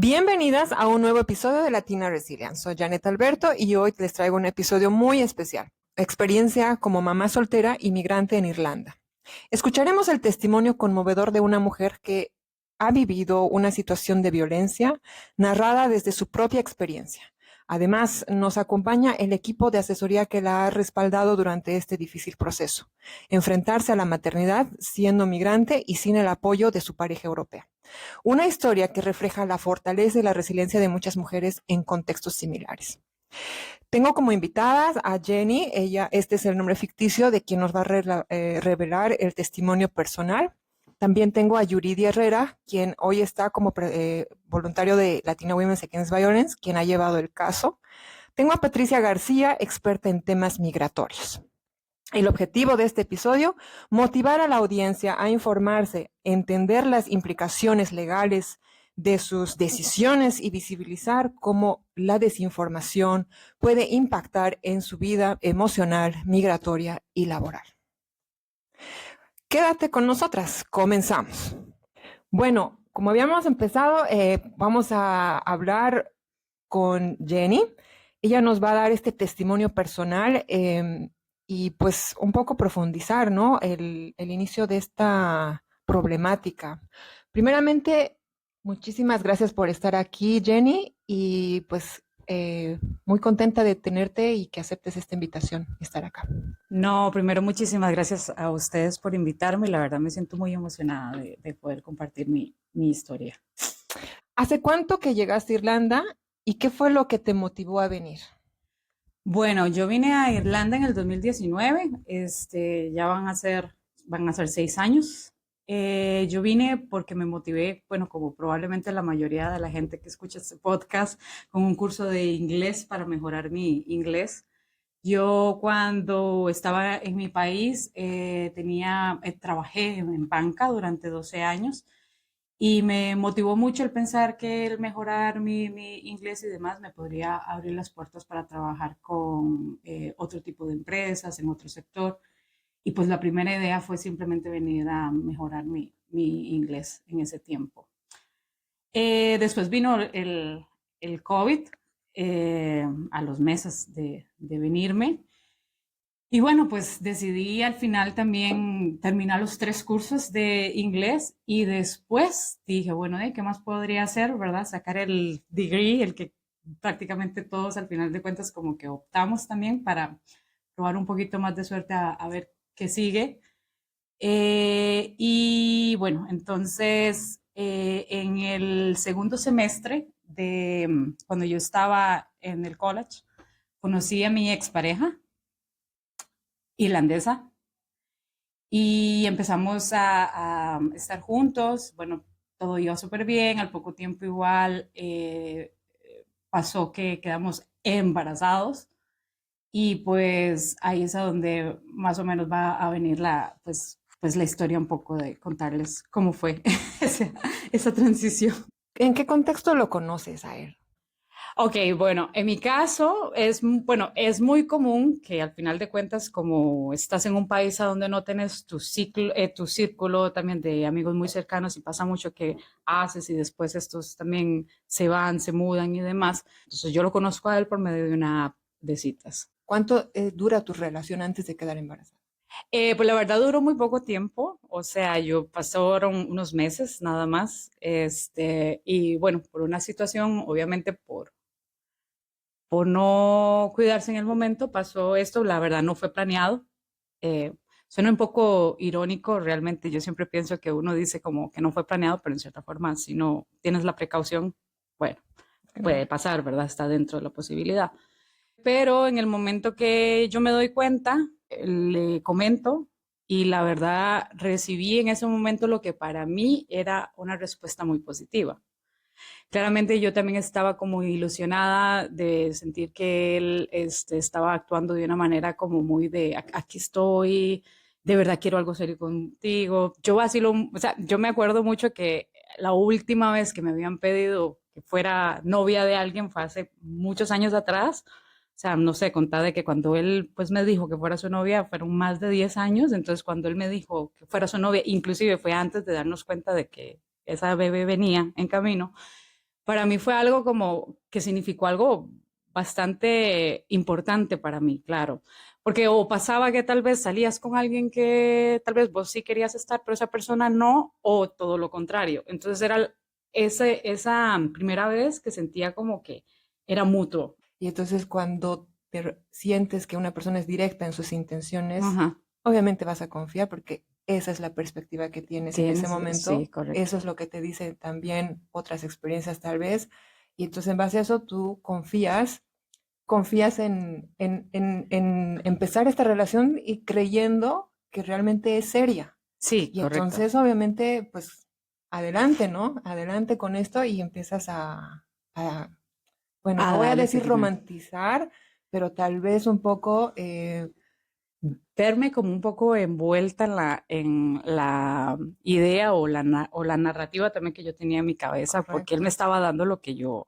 Bienvenidas a un nuevo episodio de Latina Resilience. Soy Janet Alberto y hoy les traigo un episodio muy especial. Experiencia como mamá soltera y migrante en Irlanda. Escucharemos el testimonio conmovedor de una mujer que ha vivido una situación de violencia narrada desde su propia experiencia. Además, nos acompaña el equipo de asesoría que la ha respaldado durante este difícil proceso. Enfrentarse a la maternidad siendo migrante y sin el apoyo de su pareja europea. Una historia que refleja la fortaleza y la resiliencia de muchas mujeres en contextos similares. Tengo como invitadas a Jenny, este es el nombre ficticio de quien nos va a revelar el testimonio personal. También tengo a Yuridia Herrera, quien hoy está como voluntario de Latina Women's Against Violence, quien ha llevado el caso. Tengo a Patricia García, experta en temas migratorios. El objetivo de este episodio, motivar a la audiencia a informarse, entender las implicaciones legales de sus decisiones y visibilizar cómo la desinformación puede impactar en su vida emocional, migratoria y laboral. Quédate con nosotras, comenzamos. Bueno, como habíamos empezado, vamos a hablar con Jenny. Ella nos va a dar este testimonio personal y pues un poco profundizar, ¿no? El inicio de esta problemática. Primeramente, muchísimas gracias por estar aquí, Jenny, y pues muy contenta de tenerte y que aceptes esta invitación y estar acá. No, primero muchísimas gracias a ustedes por invitarme. La verdad me siento muy emocionada de poder compartir mi historia. ¿Hace cuánto que llegaste a Irlanda y qué fue lo que te motivó a venir? Bueno, yo vine a Irlanda en el 2019, ya van a ser 6 años. Yo vine porque me motivé, bueno, como probablemente la mayoría de la gente que escucha este podcast, con un curso de inglés para mejorar mi inglés. Yo cuando estaba en mi país trabajé en banca durante 12 años y me motivó mucho el pensar que el mejorar mi inglés y demás me podría abrir las puertas para trabajar con otro tipo de empresas, en otro sector. Y pues la primera idea fue simplemente venir a mejorar mi inglés en ese tiempo. Después vino el COVID a los meses de venirme. Y bueno, pues decidí al final también terminar los 3 cursos de inglés y después dije, bueno, ¿qué más podría hacer, verdad? Sacar el degree, el que prácticamente todos al final de cuentas como que optamos también para probar un poquito más de suerte a ver qué sigue. Y bueno, entonces en el segundo semestre de cuando yo estaba en el college, conocí a mi expareja irlandesa y empezamos a estar juntos. Bueno, todo iba súper bien. Al poco tiempo igual pasó que quedamos embarazados y pues ahí es a donde más o menos va a venir pues la historia un poco de contarles cómo fue esa transición. ¿En qué contexto lo conoces a él? Ok, bueno, en mi caso bueno, es muy común que al final de cuentas, como estás en un país a donde no tienes tu círculo también de amigos muy cercanos y pasa mucho que haces y después estos también se van, se mudan y demás. Entonces yo lo conozco a él por medio de una app de citas. ¿Cuánto dura tu relación antes de quedar embarazada? Pues la verdad duró muy poco tiempo, o sea, pasaron unos meses nada más, y bueno, por una situación, obviamente por no cuidarse en el momento, pasó esto. La verdad no fue planeado. Suena un poco irónico, realmente yo siempre pienso que uno dice como que no fue planeado, pero en cierta forma, si no tienes la precaución, bueno, puede Claro. pasar, ¿verdad? Está dentro de la posibilidad. Pero en el momento que yo me doy cuenta, le comento y la verdad recibí en ese momento lo que para mí era una respuesta muy positiva. Claramente yo también estaba como ilusionada de sentir que él estaba actuando de una manera como muy de aquí estoy, de verdad quiero algo serio contigo. Yo así o sea, yo me acuerdo mucho que la última vez que me habían pedido que fuera novia de alguien fue hace muchos años atrás. O sea, no sé, contar de que cuando él pues me dijo que fuera su novia fueron más de 10 años, entonces cuando él me dijo que fuera su novia, inclusive fue antes de darnos cuenta de que esa bebé venía en camino, para mí fue algo como que significó algo bastante importante para mí, claro. Porque o pasaba que tal vez salías con alguien que tal vez vos sí querías estar, pero esa persona no, o todo lo contrario. Entonces era esa primera vez que sentía como que era mutuo. Y entonces cuando sientes que una persona es directa en sus intenciones, Ajá. obviamente vas a confiar porque esa es la perspectiva que tienes en ese Tienes, sí, momento, correcto. eso es lo que te dicen también otras experiencias tal vez, y entonces en base a eso tú confías en empezar esta relación y creyendo que realmente es seria. Sí, Y correcto. entonces obviamente pues adelante, ¿no? Adelante con esto y empiezas a bueno, A no voy a darle decir seguimiento. romantizar, pero tal vez un poco, Verme como un poco envuelta en la idea o la narrativa también que yo tenía en mi cabeza, porque él me correcto, estaba dando lo que yo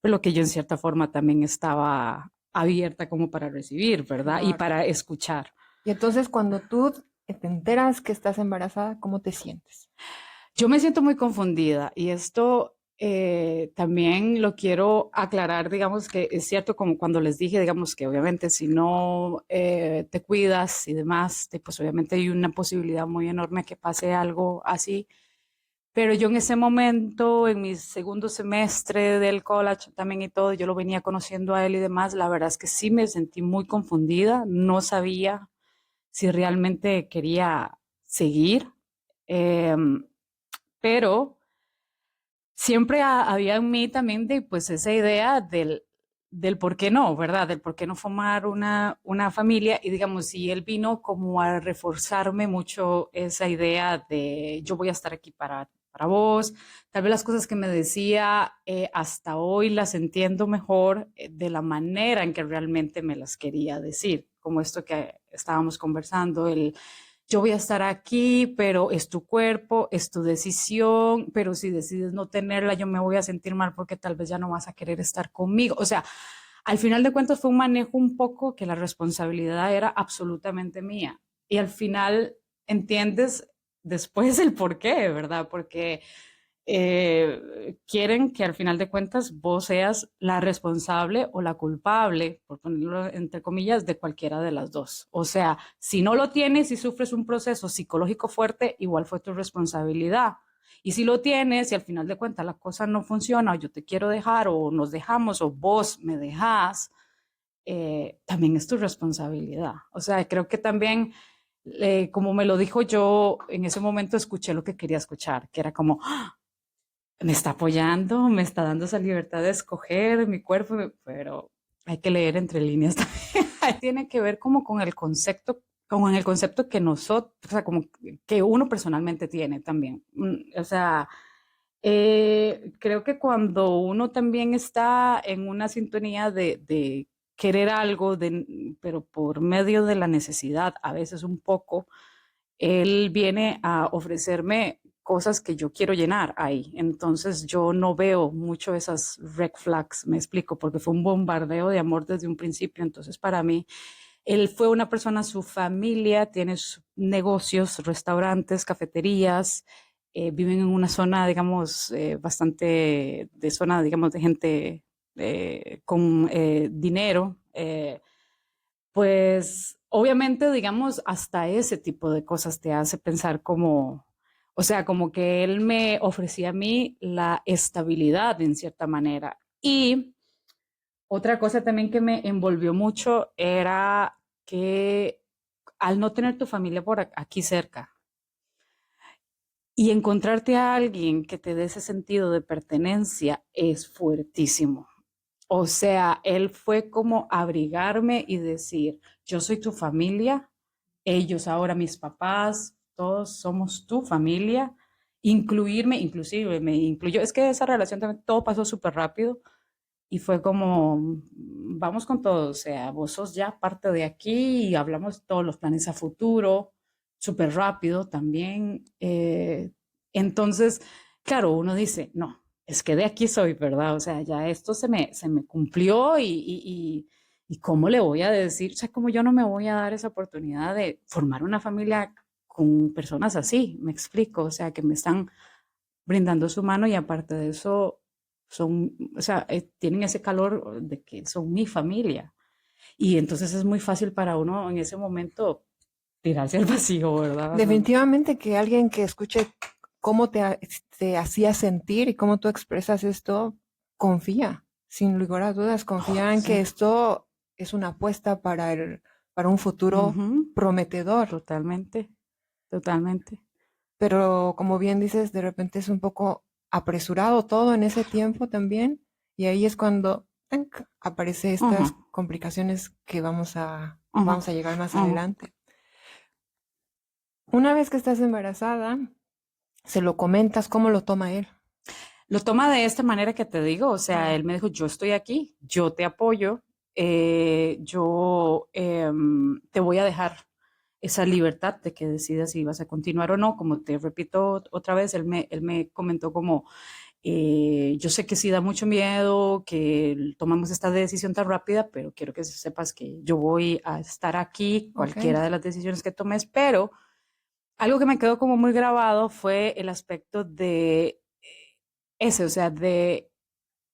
en cierta forma también estaba abierta como para recibir, ¿verdad? Y claro. para escuchar. Y entonces cuando tú te enteras que estás embarazada, ¿cómo te sientes? Yo me siento muy confundida y esto también lo quiero aclarar, digamos que es cierto como cuando les dije, digamos que obviamente si no te cuidas y demás, pues obviamente hay una posibilidad muy enorme que pase algo así. Pero yo en ese momento, en mi segundo semestre del college también y todo, yo lo venía conociendo a él y demás, la verdad es que sí me sentí muy confundida, no sabía si realmente quería seguir. Em, pero siempre había en mí también de, pues, esa idea del por qué no, ¿verdad? Del por qué no formar una familia. Y digamos, si él vino como a reforzarme mucho esa idea de yo voy a estar aquí para vos. Tal vez las cosas que me decía hasta hoy las entiendo mejor de la manera en que realmente me las quería decir, como esto que estábamos conversando, el yo voy a estar aquí, pero es tu cuerpo, es tu decisión, pero si decides no tenerla, yo me voy a sentir mal porque tal vez ya no vas a querer estar conmigo. O sea, al final de cuentas fue un manejo un poco que la responsabilidad era absolutamente mía. Y al final entiendes después el por qué, ¿verdad? Porque quieren que al final de cuentas vos seas la responsable o la culpable, por ponerlo entre comillas, de cualquiera de las dos. O sea, si no lo tienes y sufres un proceso psicológico fuerte, igual fue tu responsabilidad. Y si lo tienes y al final de cuentas la cosa no funciona, o yo te quiero dejar, o nos dejamos, o vos me dejás, también es tu responsabilidad. O sea, creo que también, como me lo dijo yo, en ese momento escuché lo que quería escuchar, que era como, me está apoyando, me está dando esa libertad de escoger mi cuerpo, pero hay que leer entre líneas también. Tiene que ver como con el concepto que nosotros, o sea, como que uno personalmente tiene también. O sea, creo que cuando uno también está en una sintonía de querer algo, pero por medio de la necesidad, a veces un poco, él viene a ofrecerme cosas que yo quiero llenar ahí. Entonces yo no veo mucho esas red flags, me explico, porque fue un bombardeo de amor desde un principio. Entonces para mí, él fue una persona, su familia tiene negocios, restaurantes, cafeterías, viven en una zona, digamos, bastante de zona, digamos, de gente con dinero. Pues obviamente, digamos, hasta ese tipo de cosas te hace pensar como, o sea, como que él me ofrecía a mí la estabilidad en cierta manera. Y otra cosa también que me envolvió mucho era que al no tener tu familia por aquí cerca y encontrarte a alguien que te dé ese sentido de pertenencia es fuertísimo. O sea, él fue como abrigarme y decir, yo soy tu familia, ellos ahora mis papás, todos somos tu familia, incluirme, inclusive me incluyó, es que esa relación también todo pasó súper rápido y fue como, vamos con todo, o sea, vos sos ya parte de aquí y hablamos de todos los planes a futuro, súper rápido también. Entonces, claro, uno dice, no, es que de aquí soy, ¿verdad? O sea, ya esto se me cumplió y ¿cómo le voy a decir? O sea, como yo no me voy a dar esa oportunidad de formar una familia con personas así, me explico, o sea, que me están brindando su mano y aparte de eso, o sea, tienen ese calor de que son mi familia. Y entonces es muy fácil para uno en ese momento tirarse al vacío, ¿verdad? O sea, Definitivamente que alguien que escuche cómo te hacía sentir y cómo tú expresas esto, confía, sin lugar a dudas, confía en que sí. esto es una apuesta para un futuro Ujú, prometedor. totalmente, totalmente. Pero como bien dices, de repente es un poco apresurado todo en ese tiempo también. Y ahí es cuando ¡tanc! Aparece Ujú, estas complicaciones que ujú, vamos a llegar más ujú. adelante. Una vez que estás embarazada, se lo comentas, ¿cómo lo toma él? Lo toma de esta manera que te digo, o sea, Mm, él me dijo, yo estoy aquí, yo te apoyo, te voy a dejar esa libertad de que decidas si vas a continuar o no. Como te repito otra vez, él me comentó como, yo sé que sí da mucho miedo que tomamos esta decisión tan rápida, pero quiero que sepas que yo voy a estar aquí, ok. cualquiera de las decisiones que tomes, pero algo que me quedó como muy grabado fue el aspecto de ese, o sea, de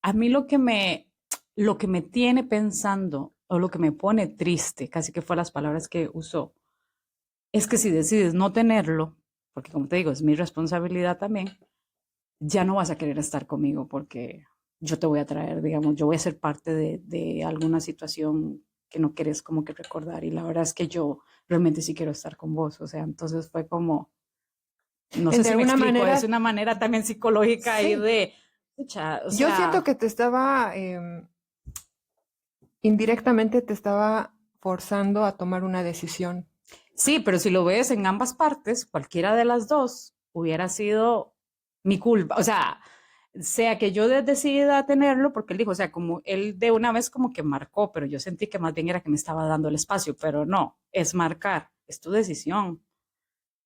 a mí lo que me tiene pensando o lo que me pone triste, casi que fue las palabras que usó, es que si decides no tenerlo, porque como te digo, es mi responsabilidad también, ya no vas a querer estar conmigo porque yo te voy a traer, digamos, yo voy a ser parte de alguna situación que no quieres como que recordar y la verdad es que yo realmente sí quiero estar con vos, o sea, entonces fue como, no sé De si me alguna explico, es manera, una manera también psicológica ahí sí. de, o Yo siento sea, que te estaba, indirectamente te estaba forzando a tomar una decisión. sí, pero si lo ves en ambas partes, cualquiera de las dos hubiera sido mi culpa. O sea que yo decidida tenerlo, porque él dijo, o sea, como él de una vez como que marcó, pero yo sentí que más bien era que me estaba dando el espacio, pero no, es marcar, es tu decisión.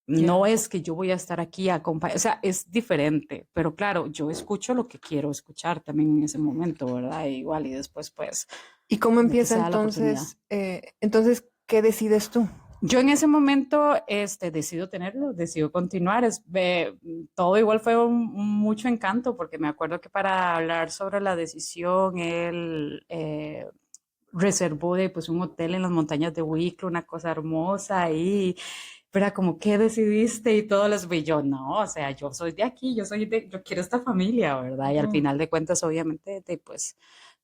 No Ya. es que yo voy a estar aquí a acompañar, o sea, es diferente, pero claro, yo escucho lo que quiero escuchar también en ese momento, ¿verdad? Igual y después, pues, ¿Y cómo de que empieza sea la oportunidad. entonces? Entonces, ¿qué decides tú? Yo en ese momento decido tenerlo, decido continuar. Todo igual fue mucho encanto, porque me acuerdo que para hablar sobre la decisión, él reservó pues, un hotel en las montañas de Wicklow, una cosa hermosa, y pero como, ¿qué decidiste? Y todo les vi yo, no, o sea, yo soy de aquí, yo quiero esta familia, ¿verdad? Y al Ujú. final de cuentas, obviamente, pues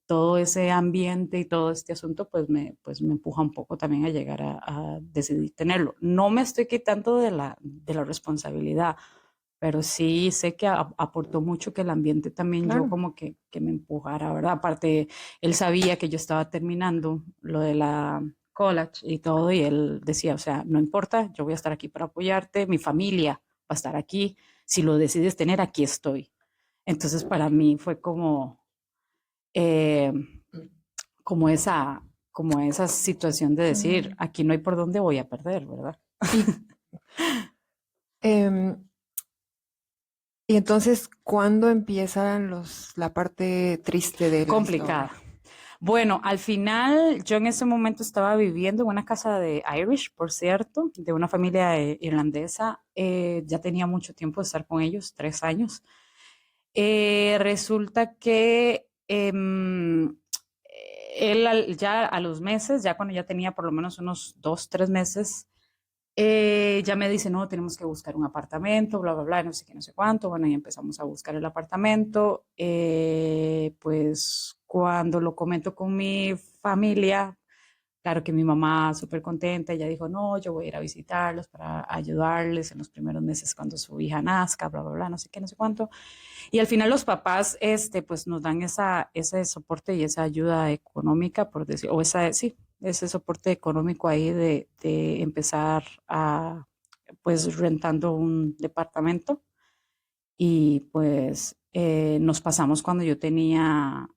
todo ese ambiente y todo este asunto, pues me empuja un poco también a llegar a decidir tenerlo. No me estoy quitando de la responsabilidad, pero sí sé que aportó mucho que el ambiente también yo Claro. como que me empujara, ¿verdad? Aparte, él sabía que yo estaba terminando lo de la college y todo, y él decía, o sea, no importa, yo voy a estar aquí para apoyarte, mi familia va a estar aquí, si lo decides tener, aquí estoy. Entonces, para mí fue eh, como esa situación de decir, Mm. aquí no hay por dónde voy a perder, ¿verdad? Y, em, y entonces, ¿cuándo empiezan la parte triste de la Complicada. historia? Bueno, al final yo en ese momento estaba viviendo en una casa de Irish, por cierto, de una familia irlandesa. Ya tenía mucho tiempo de estar con ellos, 3 años. Resulta que él ya a los meses, ya cuando ya tenía por lo menos unos 2, 3 meses, ya me dice, no, tenemos que buscar un apartamento, bla, bla, bla, no sé qué, no sé cuánto. Bueno, y empezamos a buscar el apartamento. Pues cuando lo comento con mi familia, claro que mi mamá súper contenta, ella dijo, no, yo voy a ir a visitarlos para ayudarles en los primeros meses cuando su hija nazca, bla, bla, bla, no sé qué, no sé cuánto. Y al final los papás, pues nos dan ese soporte y esa ayuda económica, por decir, o sí, ese soporte económico ahí de empezar pues rentando un departamento. Y pues nos pasamos cuando yo tenía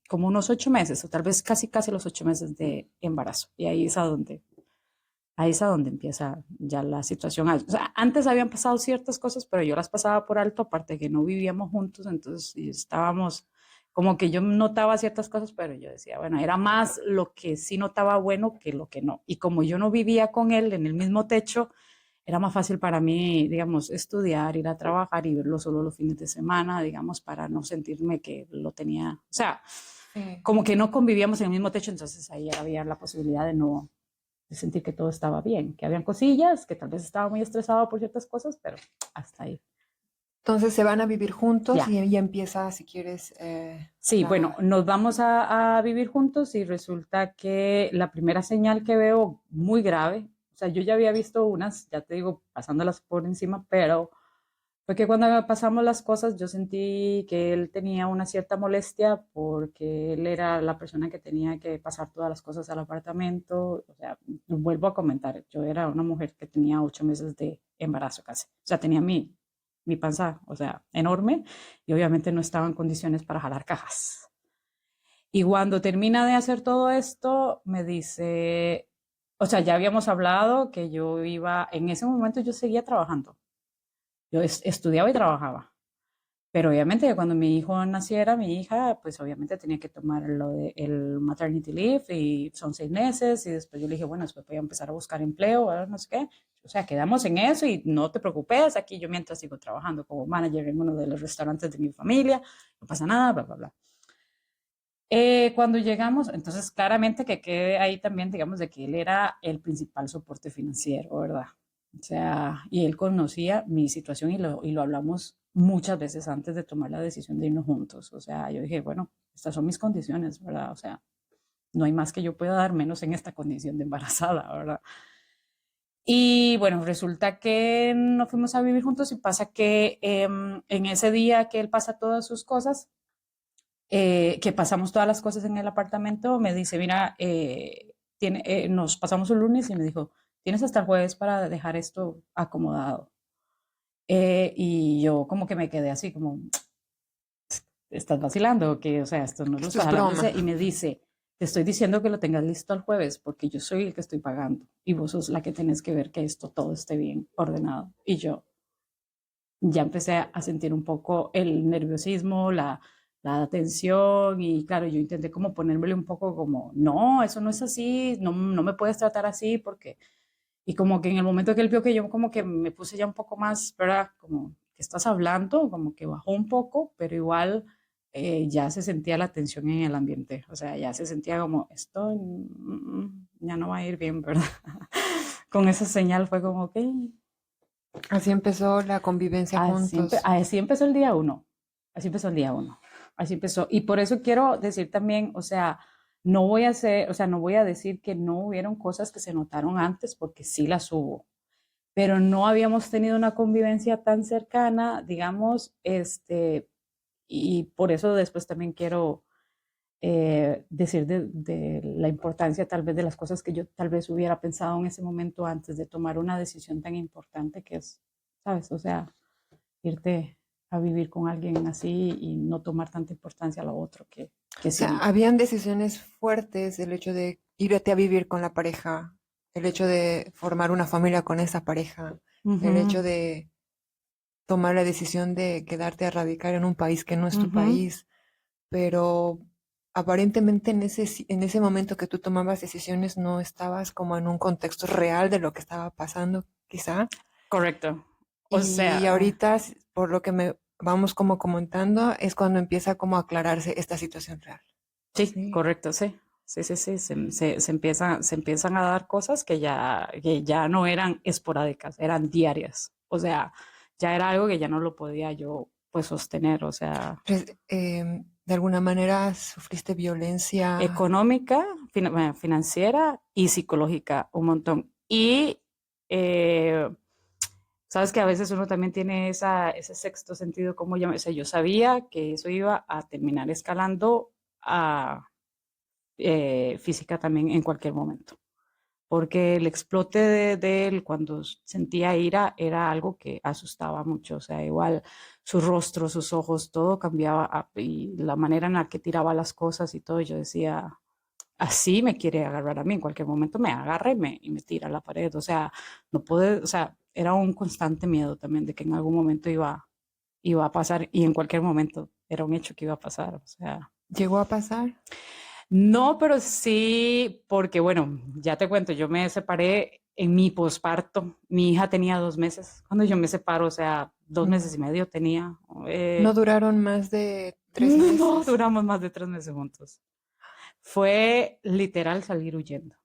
como unos 8 meses, o tal vez casi los 8 meses de embarazo. Y ahí es a donde empieza ya la situación. O sea, antes habían pasado ciertas cosas, pero yo las pasaba por alto, aparte de que no vivíamos juntos, entonces estábamos, como que yo notaba ciertas cosas, pero yo decía, bueno, era más lo que sí notaba bueno que lo que no. Y como yo no vivía con él en el mismo techo, era más fácil para mí, digamos, estudiar, ir a trabajar y verlo solo los fines de semana, digamos, para no sentirme que lo tenía, o sea, Sí. como que no convivíamos en el mismo techo, entonces ahí había la posibilidad de no, de sentir que todo estaba bien, que habían cosillas, que tal vez estaba muy estresado por ciertas cosas, pero hasta ahí. Entonces se van a vivir juntos Ya. y ya empieza, si quieres, Sí, bueno, nos vamos a vivir juntos y resulta que la primera señal que veo muy grave, o sea, yo ya había visto unas, ya te digo, pasándolas por encima, pero fue que cuando pasamos las cosas yo sentí que él tenía una cierta molestia porque él era la persona que tenía que pasar todas las cosas al apartamento. O sea, vuelvo a comentar, yo era una mujer que tenía 8 meses de embarazo casi. O sea, tenía mi panza, o sea, enorme y obviamente no estaba en condiciones para jalar cajas. Y cuando termina de hacer todo esto, me dice, o sea, ya habíamos hablado que yo iba, en ese momento yo seguía trabajando. Yo estudiaba y trabajaba. Pero obviamente cuando mi hijo naciera, mi hija, pues obviamente tenía que tomar lo de el maternity leave y son 6 meses y después yo le dije, bueno, después voy a empezar a buscar empleo, ¿verdad? No sé qué. O sea, quedamos en eso y no te preocupes, aquí yo mientras sigo trabajando como manager en uno de los restaurantes de mi familia, no pasa nada, bla, bla, bla. Cuando llegamos, entonces claramente que quede ahí también, digamos, de que él era el principal soporte financiero, ¿verdad? O sea, y él conocía mi situación y lo hablamos muchas veces antes de tomar la decisión de irnos juntos. O sea, yo dije, bueno, estas son mis condiciones, ¿verdad? O sea, no hay más que yo pueda dar, menos en esta condición de embarazada, ¿verdad? Y bueno, resulta que nos fuimos a vivir juntos y pasa que en ese día que él pasa todas sus cosas, que pasamos todas las cosas en el apartamento, me dice, mira, nos pasamos un lunes y me dijo, tienes hasta el jueves para dejar esto acomodado. Y yo como que me quedé así, como, ¿estás vacilando? Que, o sea, esto no lo esto estás es hablando. broma. Y me dice, te estoy diciendo que lo tengas listo el jueves porque yo soy el que estoy pagando y vos sos la que tenés que ver que esto todo esté bien ordenado. Y yo ya empecé a sentir un poco el nerviosismo, la tensión y claro, yo intenté como ponérmele un poco como, no, eso no es así, no, no me puedes tratar así porque, y como que en el momento que él vio que yo como que me puse ya un poco más, ¿verdad? Como que estás hablando, como que bajó un poco, pero igual ya se sentía la tensión en el ambiente, o sea, ya se sentía como, esto ya no va a ir bien, ¿verdad? Con esa señal fue como, ok, Así empezó la convivencia juntos. así empezó el día uno. Así empezó el día uno. Así empezó. Y por eso quiero decir también, o sea, no voy a hacer, o sea, no voy a decir que no hubieron cosas que se notaron antes, porque sí las hubo, pero no habíamos tenido una convivencia tan cercana, digamos, y por eso después también quiero decir de la importancia tal vez de las cosas que yo tal vez hubiera pensado en ese momento antes de tomar una decisión tan importante que es, ¿sabes? O sea, irte a vivir con alguien así y no tomar tanta importancia a lo otro que O sea, sí. habían decisiones fuertes, el hecho de irte a vivir con la pareja, el hecho de formar una familia con esa pareja, el Ujú, hecho de tomar la decisión de quedarte a radicar en un país que no es tu ujú. país, pero aparentemente en ese momento que tú tomabas decisiones no estabas como en un contexto real de lo que estaba pasando, quizá. Correcto. O Y sea, ahorita, por lo que me vamos como comentando, es cuando empieza como a aclararse esta situación real. sí, Sí. correcto, sí. Sí, sí, sí, se empiezan a dar cosas que ya no eran esporádicas, eran diarias. O sea, ya era algo que ya no lo podía yo pues sostener, o sea, De alguna manera sufriste violencia. económica, bueno, financiera y psicológica, un montón. Y eh, sabes que a veces uno también tiene ese sexto sentido, como o sea, yo sabía que eso iba a terminar escalando a física también en cualquier momento, porque el explote de él cuando sentía ira era algo que asustaba mucho, o sea, igual su rostro, sus ojos, todo cambiaba y la manera en la que tiraba las cosas y todo, yo decía, así me quiere agarrar a mí, en cualquier momento me agarra y me tira a la pared, o sea, no puede, o sea, era un constante miedo también de que en algún momento iba a pasar y en cualquier momento era un hecho que iba a pasar, o sea. ¿Llegó a pasar? No, pero sí, porque bueno, ya te cuento, yo me separé en mi posparto. Mi hija tenía 2 meses cuando yo me separo, o sea, 2 meses y medio tenía. No duraron más de 3 No meses. duramos más de 3 meses juntos. Fue literal salir huyendo.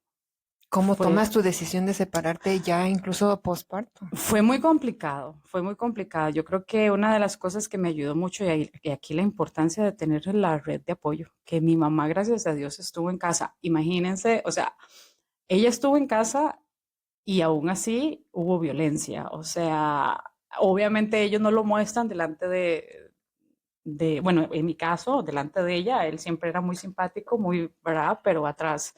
¿Cómo tomas Fue, tu decisión de separarte ya incluso posparto? fue muy complicado, fue muy complicado. Yo creo que una de las cosas que me ayudó mucho, y aquí la importancia de tener la red de apoyo, que mi mamá, gracias a Dios, estuvo en casa. Imagínense, o sea, ella estuvo en casa y aún así hubo violencia. O sea, obviamente ellos no lo muestran delante bueno, en mi caso, delante de ella, él siempre era muy simpático, muy, ¿verdad? Pero atrás.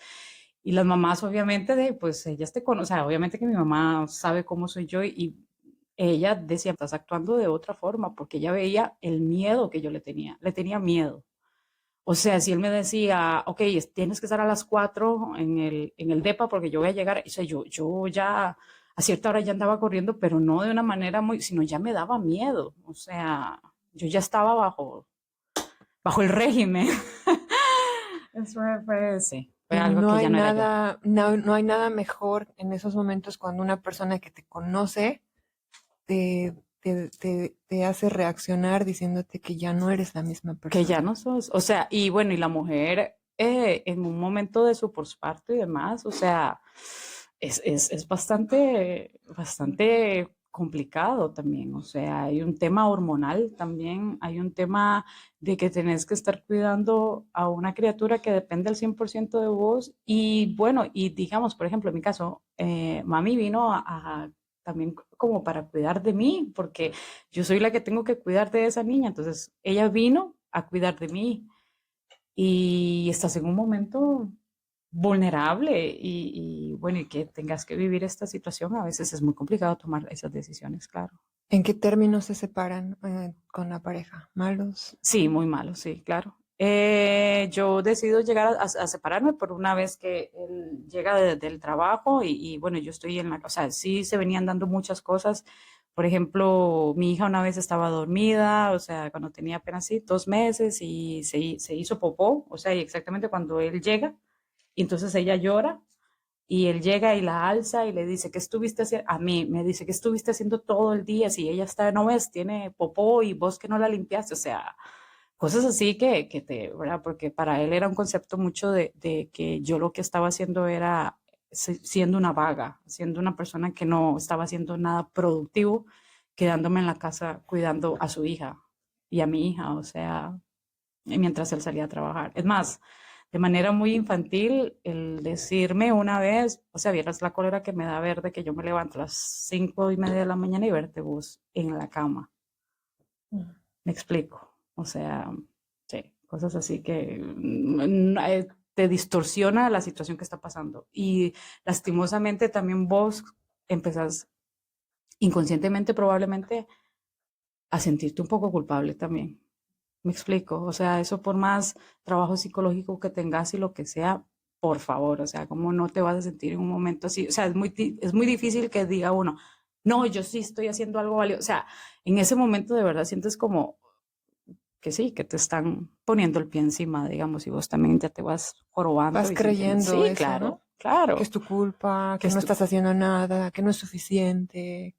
Y las mamás, obviamente, pues ellas te conocen, o sea, obviamente que mi mamá sabe cómo soy yo y ella decía, estás actuando de otra forma, porque ella veía el miedo que yo le tenía miedo. O sea, si él me decía, ok, tienes que estar a las 4 en el DEPA porque yo voy a llegar, o sea, yo ya a cierta hora ya andaba corriendo, pero no de una manera muy, sino ya me daba miedo. O sea, yo ya estaba bajo el régimen. Eso sí, fue Y algo no que hay ya no era yo. nada, no hay nada mejor en esos momentos cuando una persona que te conoce te hace reaccionar diciéndote que ya no eres la misma Que ya persona. no sos, o sea, y bueno, y la mujer en un momento de su posparto y demás, o sea, es bastante complicado también, o sea, hay un tema hormonal también, hay un tema de que tenés que estar cuidando a una criatura que depende al 100% de vos y bueno, y digamos, por ejemplo, en mi caso, mami vino también como para cuidar de mí, porque yo soy la que tengo que cuidar de esa niña, entonces ella vino a cuidar de mí y estás en un momento vulnerable bueno, y que tengas que vivir esta situación, a veces es muy complicado tomar esas decisiones, claro. ¿En qué términos se separan con la pareja? ¿Malos? Sí, muy malo, sí, claro. Yo decido llegar a separarme por una vez que él llega del trabajo y bueno, yo estoy o sea, sí se venían dando muchas cosas. Por ejemplo, mi hija una vez estaba dormida, o sea, cuando tenía apenas sí, 2 meses y se hizo popó, o sea, y exactamente cuando él llega, y entonces ella llora y él llega y la alza y le dice, ¿qué estuviste haciendo? A mí me dice, ¿qué estuviste haciendo todo el día? Si ella está, no ves, tiene popó y vos que no la limpiaste, o sea, cosas así ¿verdad? Porque para él era un concepto mucho de que yo lo que estaba haciendo era siendo una vaga, siendo una persona que no estaba haciendo nada productivo, quedándome en la casa cuidando a su hija y a mi hija, o sea, mientras él salía a trabajar. Es más, de manera muy infantil, el decirme una vez, o sea, vieras la cólera que me da ver de que yo me levanto a las 5:30 de la mañana y verte vos en la cama. Me explico. O sea, sí, cosas así que te distorsiona la situación que está pasando. Y lastimosamente también vos empezás inconscientemente probablemente a sentirte un poco culpable también. Me explico. O sea, eso por más trabajo psicológico que tengas y lo que sea, por favor, o sea, ¿cómo no te vas a sentir en un momento así? O sea, es muy difícil que diga uno, no, yo sí estoy haciendo algo valioso. O sea, en ese momento de verdad sientes como que sí, que te están poniendo el pie encima, digamos, y vos también ya te vas jorobando Vas y sintiendo, creyendo sí, eso, ¿no? claro, Que es claro, tu culpa, que que no esto, estás haciendo nada, que no es suficiente.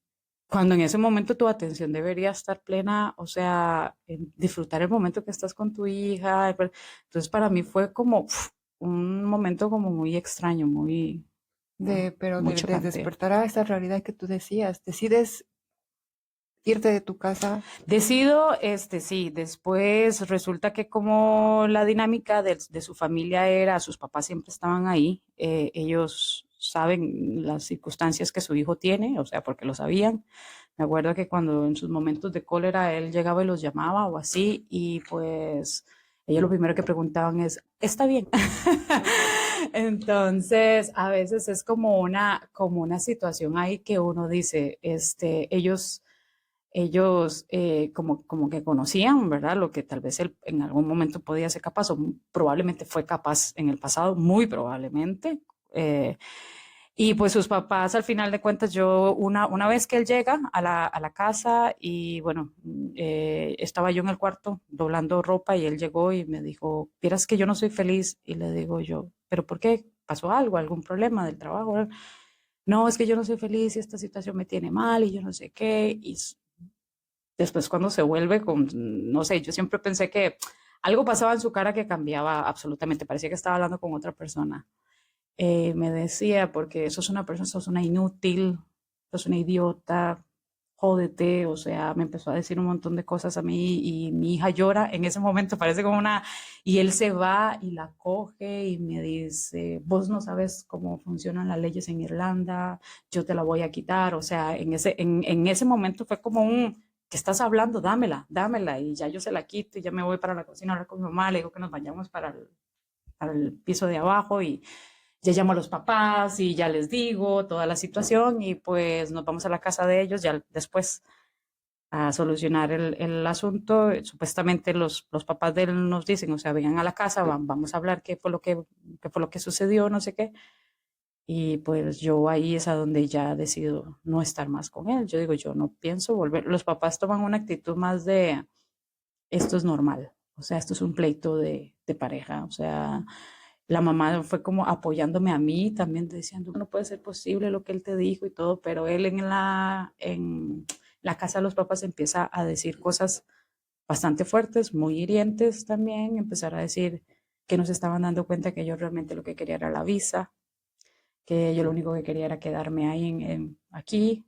cuando en ese momento tu atención debería estar plena, o sea, en disfrutar el momento que estás con tu hija. Entonces para mí fue como un momento como muy extraño, muy, Pero muy de chocante. despertar a esa realidad que tú decías, decides irte de tu casa. Decido, sí, después resulta que como la dinámica de su familia era, sus papás siempre estaban ahí, ellos saben las circunstancias que su hijo tiene, o sea, porque lo sabían. Me acuerdo que cuando en sus momentos de cólera él llegaba y los llamaba o así, y pues ellos lo primero que preguntaban es, ¿está bien? Entonces, a veces es como una situación ahí que uno dice, ellos como que conocían, ¿verdad? Lo que tal vez él en algún momento podía ser capaz o probablemente fue capaz en el pasado, muy probablemente. eh, y pues sus papás, al final de cuentas, una vez que él llega a la casa y bueno, estaba yo en el cuarto doblando ropa y él llegó y me dijo, vieras que yo no soy feliz. Y le digo yo, ¿pero por qué? ¿Pasó algo? ¿Algún problema del trabajo? no, es que yo no soy feliz y esta situación me tiene mal y yo no sé qué. Y después cuando se vuelve con, no sé, yo siempre pensé que algo pasaba en su cara que cambiaba absolutamente, parecía que estaba hablando con otra persona. Me decía, porque sos una persona, sos una inútil, sos una idiota, jódete, o sea, me empezó a decir un montón de cosas a mí y mi hija llora en ese momento, parece como una, y él se va y la coge y me dice, vos no sabes cómo funcionan las leyes en Irlanda, yo te la voy a quitar, o sea, en ese momento fue como un, ¿qué estás hablando? Dámela, dámela, y ya yo se la quito y ya me voy para la cocina a hablar con mi mamá, le digo que nos vayamos para el piso de abajo y ya llamo a los papás y ya les digo toda la situación y pues nos vamos a la casa de ellos ya después a solucionar el asunto. Supuestamente los papás de él nos dicen, o sea, vengan a la casa, vamos a hablar qué fue lo que sucedió, no sé qué. Y pues yo ahí es a donde ya decido no estar más con él. Yo digo, yo no pienso volver. Los papás toman una actitud más de, esto es normal, o sea, esto es un pleito de pareja, o sea, la mamá fue como apoyándome a mí, también diciendo, no puede ser posible lo que él te dijo y todo, pero él en la casa de los papás empieza a decir cosas bastante fuertes, muy hirientes también, empezar a decir que no se estaban dando cuenta que yo realmente lo que quería era la visa, que yo lo único que quería era quedarme ahí aquí,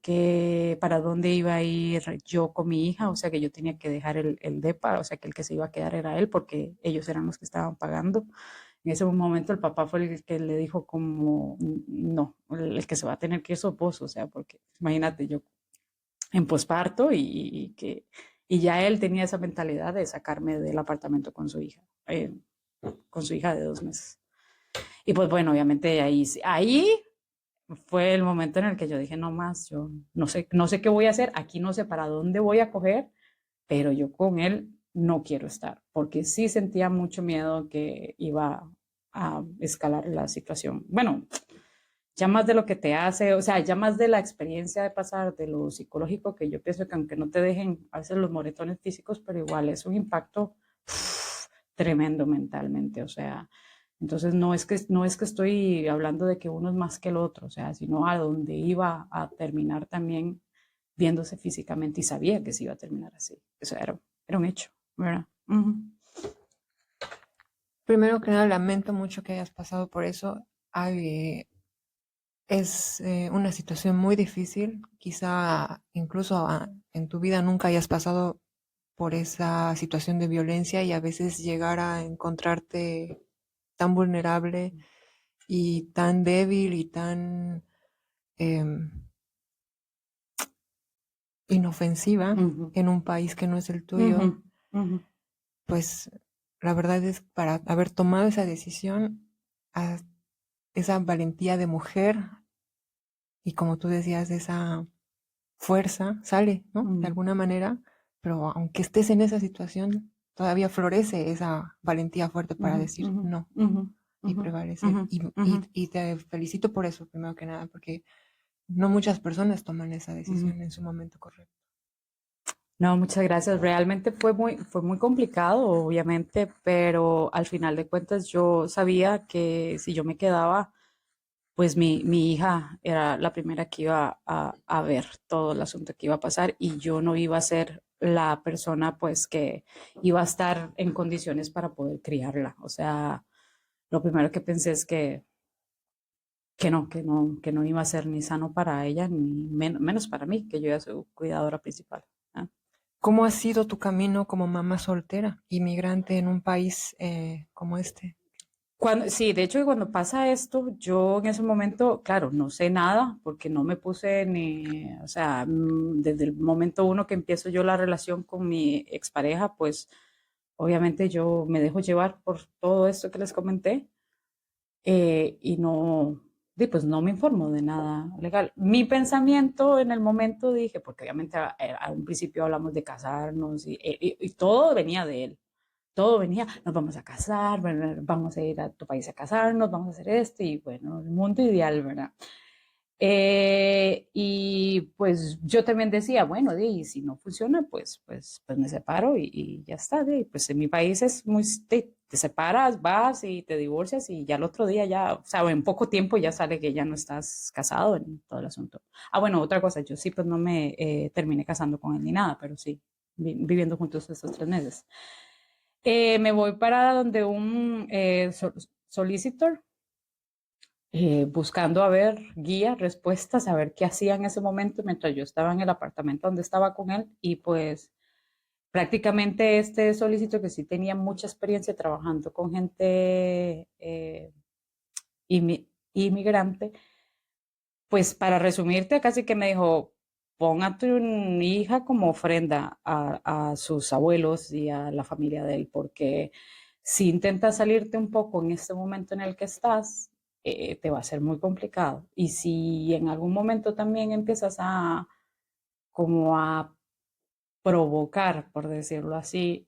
que para dónde iba a ir yo con mi hija, o sea que yo tenía que dejar el DEPA, o sea que el que se iba a quedar era él porque ellos eran los que estaban pagando. En ese momento el papá fue el que le dijo como, no, el que se va a tener que ir sos vos, o sea, porque imagínate yo en posparto y ya él tenía esa mentalidad de sacarme del apartamento con su hija de 2 meses. Y pues bueno, obviamente ahí fue el momento en el que yo dije, no más, yo no sé qué voy a hacer, aquí no sé para dónde voy a coger, pero yo con él no quiero estar, porque sí sentía mucho miedo que iba a escalar la situación. Bueno, ya más de lo que te hace, o sea, ya más de la experiencia de pasar de lo psicológico, que yo pienso que aunque no te dejen a veces los moretones físicos, pero igual es un impacto tremendo mentalmente, o sea, entonces no es que estoy hablando de que uno es más que el otro, o sea, sino a donde iba a terminar también viéndose físicamente y sabía que se iba a terminar así. Eso era un hecho, ¿verdad? Ujú. Primero que nada, lamento mucho que hayas pasado por eso. Es una situación muy difícil. Quizá incluso en tu vida nunca hayas pasado por esa situación de violencia y a veces llegar a encontrarte tan vulnerable y tan débil y tan em, inofensiva Ujú, en un país que no es el ujú, tuyo, ujú, pues la verdad es para haber tomado esa decisión, a- esa valentía de mujer y como tú decías, esa fuerza sale, ¿no? De ujú, alguna manera, pero aunque estés en esa situación, todavía florece esa valentía fuerte para ujú, decir ujú, no ujú, y ujú, prevalecer. ujú, ujú, Y te felicito por eso, primero que nada, porque no muchas personas toman esa ujú. decisión en su momento correcto. No, muchas gracias. Realmente fue muy complicado, obviamente, pero al final de cuentas yo sabía que si yo me quedaba, pues mi hija era la primera que iba a ver todo el asunto que iba a pasar y yo no iba a ser la persona pues que iba a estar en condiciones para poder criarla. O sea, lo primero que pensé es que no iba a ser ni sano para ella, ni menos para mí, que yo era su cuidadora principal. ¿Ah? ¿Cómo ha sido tu camino como mamá soltera, inmigrante en un país como este? Sí, de hecho, cuando pasa esto, yo en ese momento, claro, no sé nada porque no me puse ni, o sea, desde el momento uno que empiezo yo la relación con mi expareja, pues obviamente yo me dejo llevar por todo esto que les comenté y no, pues no me informo de nada legal. Mi pensamiento en el momento dije, porque obviamente a un principio hablamos de casarnos y todo venía de él. Todo venía, nos vamos a casar, ¿verdad? Vamos a ir a tu país a casarnos, vamos a hacer esto y bueno, el mundo ideal, ¿verdad? Y pues yo también decía, bueno, y si no funciona, pues me separo y ya está. Pues en mi país es muy, te separas, vas y te divorcias y ya el otro día ya, o sea, en poco tiempo ya sale que ya no estás casado en todo el asunto. Ah, bueno, otra cosa, yo sí pues no me terminé casando con él ni nada, pero sí, viviendo juntos estos 3 meses. Me voy para donde un solicitor, buscando a ver guías, respuestas, a ver qué hacía en ese momento mientras yo estaba en el apartamento donde estaba con él y pues prácticamente este solicitor que sí tenía mucha experiencia trabajando con gente inmigrante, pues para resumirte, casi que me dijo, pon a tu hija como ofrenda a sus abuelos y a la familia de él, porque si intentas salirte un poco en este momento en el que estás, te va a ser muy complicado. Y si en algún momento también empiezas a como a provocar, por decirlo así,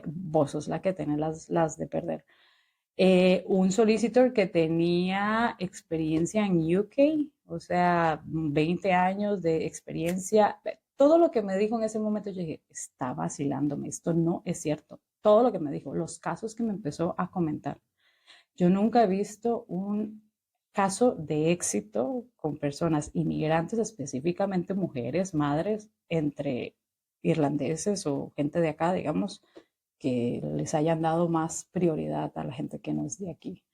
vos sos la que tenés las de perder. Un solicitor que tenía experiencia en UK, o sea, 20 años de experiencia. Todo lo que me dijo en ese momento, yo dije, está vacilándome, esto no es cierto. Todo lo que me dijo, los casos que me empezó a comentar. Yo nunca he visto un caso de éxito con personas inmigrantes, específicamente mujeres, madres, entre irlandeses o gente de acá, digamos, que les hayan dado más prioridad a la gente que no es de aquí.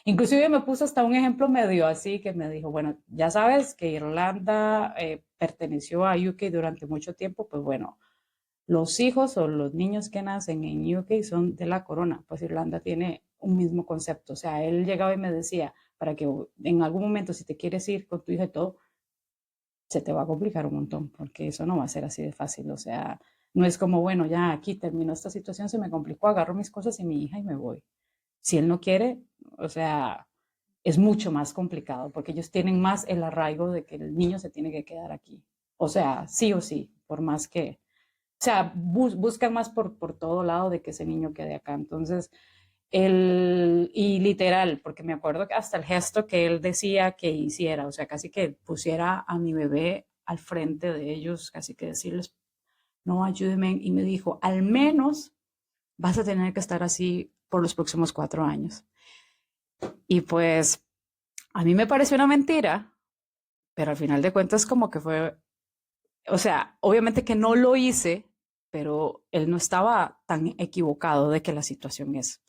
Inclusive me puso hasta un ejemplo medio así que me dijo, bueno, ya sabes que Irlanda perteneció a UK durante mucho tiempo, pues bueno, los hijos o los niños que nacen en UK son de la corona, pues Irlanda tiene un mismo concepto. O sea, él llegaba y me decía, para que en algún momento si te quieres ir con tu hija y todo, se te va a complicar un montón, porque eso no va a ser así de fácil. O sea, no es como, bueno, ya aquí terminó esta situación, se me complicó, agarro mis cosas y mi hija y me voy. Si él no quiere, o sea, es mucho más complicado, porque ellos tienen más el arraigo de que el niño se tiene que quedar aquí. O sea, sí o sí, por más que, o sea, buscan más por todo lado de que ese niño quede acá. Entonces, y literal, porque me acuerdo que hasta el gesto que él decía que hiciera, o sea, casi que pusiera a mi bebé al frente de ellos, casi que decirles, no, ayúdenme, y me dijo, al menos vas a tener que estar así por los próximos 4 años. Y pues a mí me pareció una mentira, pero al final de cuentas como que fue, o sea, obviamente que no lo hice, pero él no estaba tan equivocado de que la situación es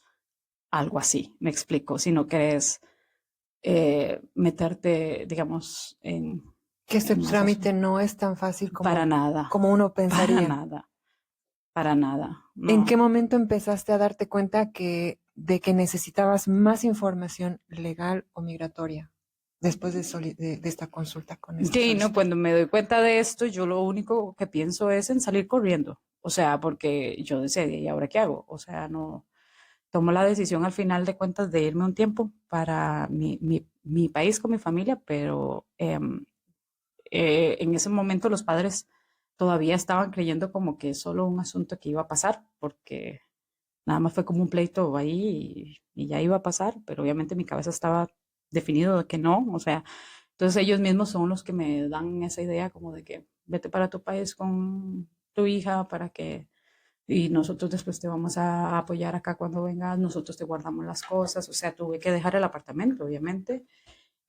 algo así, me explico, si no querés meterte, digamos, Que este en más trámite asuntos. no es tan fácil Para nada, como uno para pensaría. nada, para nada, ¿En qué no. momento empezaste a darte cuenta de que necesitabas más información legal o migratoria después de esta consulta con este Sí, no, solicitor? cuando me doy cuenta de esto, yo lo único que pienso es en salir corriendo. O sea, porque yo decía, ¿y ahora qué hago? O sea, no tomo la decisión al final de cuentas de irme un tiempo para mi país con mi familia, pero en ese momento los padres todavía estaban creyendo como que es solo un asunto que iba a pasar, porque nada más fue como un pleito ahí y ya iba a pasar, pero obviamente mi cabeza estaba definido de que no, o sea, entonces ellos mismos son los que me dan esa idea como de que vete para tu país con tu hija para que, y nosotros después te vamos a apoyar acá cuando vengas, nosotros te guardamos las cosas, o sea, tuve que dejar el apartamento, obviamente,